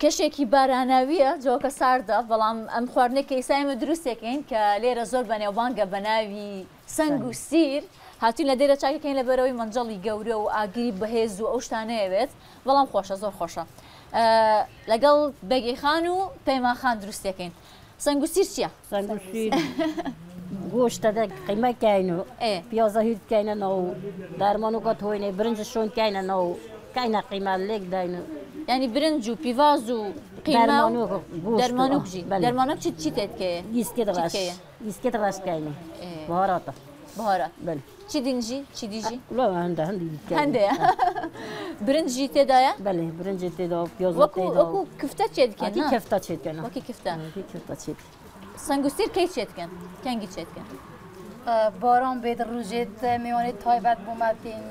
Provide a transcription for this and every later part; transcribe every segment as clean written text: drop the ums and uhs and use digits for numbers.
کەشێکی باراناویە جۆکە ساردا بەڵام ئەم خواردنێک کە ئێستا دروستێکین کە لێرە زۆر بەنێوبانگە بە ناوی سنگ و سیر هاتوین لە دەیرە چاکەکەین لە بەرەوەی مەنجەڵی گەورە و ئاگری بەهێز و ئەو شتانەیەوێت بەڵام خۆشە زۆر خۆشە لەگەڵ بەگەیخان و پەیمانخان دروستەکەین سنگ و سیر چییە؟ سنگ و سیر گۆشتەدە قیمەکەین و پیازە هیچکەینەوە و دەرمانوکات هۆینێ برنجشۆن کەینەوە کەینە قیمە لێک داین يعني برنج و پیواز و قیمە دەرمانۆک چی تێتکەیە؟ دیسکێت ڕاستکەینێ بەهاراتە بەهارات چی دینجی چی دیژی؟ هەندێ برنجی تێدایە؟ بەڵێ برنجی تێدا پیاز وەکو کفتە چێتکەن کفتە چێتکەن وەکی کفتە چێت سنگ و سیر کەی چێتکەن کەنگی چێتکەن باران بێت ڕوژێت میوانێت تایبەت بۆماتین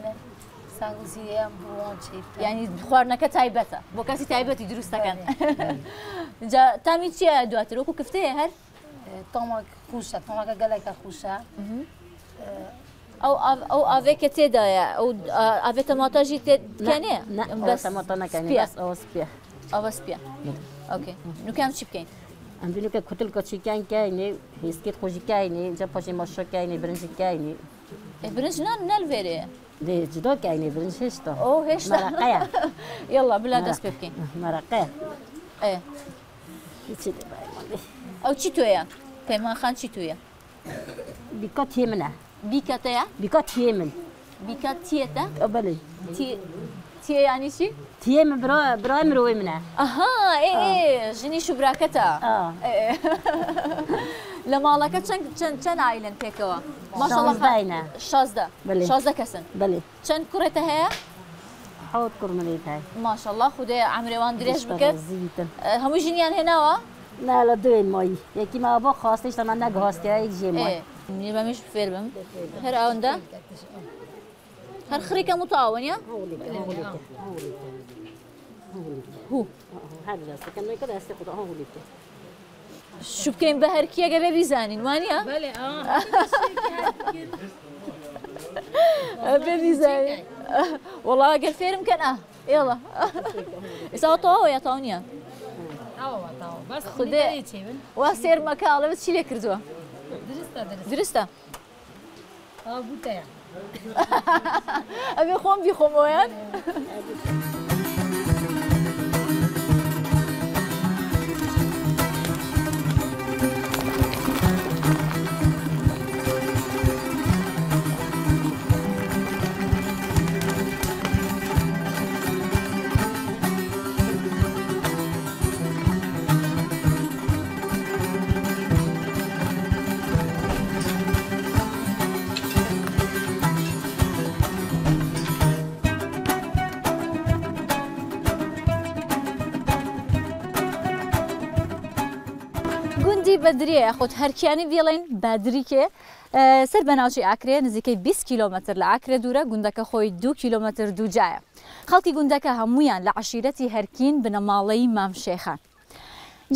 سنگ و سیریان بۆوان چێت یعنی خواردنەکە تایبەتە بۆ کەسی تایبەتی دروستەکەن تامی چیە دواتر وەکو کفتەیە هەر تۆمەک خوشە تۆمەکە گەلێکە خوشە ئەو ئاوێکە تێدایە ئەو ئاوێ تەماتەژی تێنێ تەماتە نەکەین ئەوە سپێ ئەوە سپێ ئۆکێ نوکام چی بکەین؟ ئەمبینوکە کوتلکە چیکان کاینێ هێسکێت خۆشی کاینێ اینجا پاشێ مەشە کاینێ برنجی کاینێ برنج نەلوێرەیە دێ جدا کاینێ برنج هێشتا ئەو هێشتا مەرەقەیە یەڵا بلا دەست پێ بکەین مەرەقەیە ئەو چی تۆیە؟ پەیمانخان چی تویە؟ بیکات هێ منە بیکەتەیە؟ بیکات هێ من بیکات تیەتە؟ بەڵێ تیە یانی چی؟ تیە من برای مرۆی منە ئەها ژنی شوبراکەتە لە ماڵەکە چەند ئایلن پێکەوە؟ ماشەڵڵا 16 کەسن بەڵێ چەند کوڕێتە هەیە؟ حەوت کوڕمەلێت هەیە ماشەڵڵا خودێ عەمرێوان درێژ بکرد هەموو ژنیان هێناوە؟ نا لە دوێن مایی یەکی ما بۆ خواستیش تەمان نەگەهاستیایەک ژێمای بەمیش فێر بم هەر ئەوەندە هەر خڕێکە متاوەنیە؟ شو بکەین بە هەرکیەگە بێ بیزانین وانە؟ بێ بیزانین وەڵا ئەگەر فێرم کەنا ئێڵە ئێستا تەواوە یا تاو نییە؟ خودێ وا سێرمەکە ئەڵێ چی لێ کردووە؟ درستە؟ ئەبێ خۆم بیخۆمەوەیان؟ گوندی بەدرێ خۆت هەرکیانی بێڵێن بادریکێ سەر بەناوچی ئاکرێ نزیکەی 20 کیلۆمەتر لە ئاکرێ دوورە گوندەکە خۆی 2 کیلۆمەتر دووجایە خەڵکی گوندەکە هەمویان لە عەشیرەتی هەرکین بنەماڵەی مامشێخان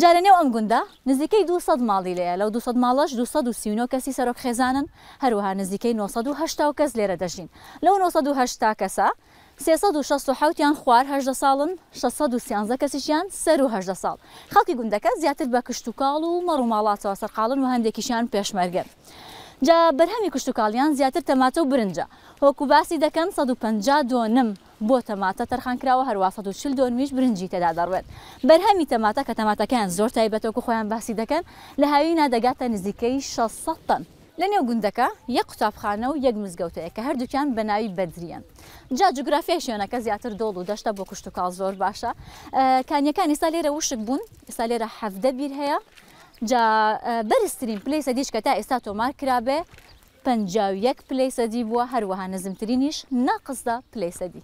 جارە نێو ئەم گوندە نزیکەی 200 ماڵی لەیە لەو 200 ماڵەش 239 کەسی سەرۆک خێزانن هەروەها نزیکەی 980 کەس لێرە دەژین لەو 980 کەسە 367یان خوار 18 ساڵن 613 کەسیشیان سەر و 18 ساڵ خەڵکی گوندەکە زیاتر بە کشتتوکاڵ و مەڕووماڵاتەوە سەرقاڵن و هەندێکیشیان پێشمەرگن جا بەرهەمی کشتتوکاڵیان زیاتر تەماتە و برنجە هۆکو باسی دەکەن 152 بۆ تەماتە تەرخانکراوە هەروە 140 برنجی تێدا دەڕوێت بەرهەمی تەماتە کە تەماتەکەیان زۆر تایبەتەوەکو خۆیان باسی دەکەن لە هاوینا دەگاتە نزیکەی 600 تەن لە نێو گوندەکە یەک قوتابخانە و یەک مزگەوتەیە کە هەردووکیان بە ناوی بەدریان جا جوگرافیای شوێنەکە زیاتر دۆڵ و دەشتە بۆ کشتتوکاڵ زۆر باشە کانیەکان ئێستا لێرە وشک بوون ئێستا لێرە 17 بیر هەیە جا بەرزترین پلەی سەدیش کە تا ئێستا تۆمار کرابێ 51 پلەی سەدی بووە هەروەها نزمترینیش ناقصدا پلەی سەدی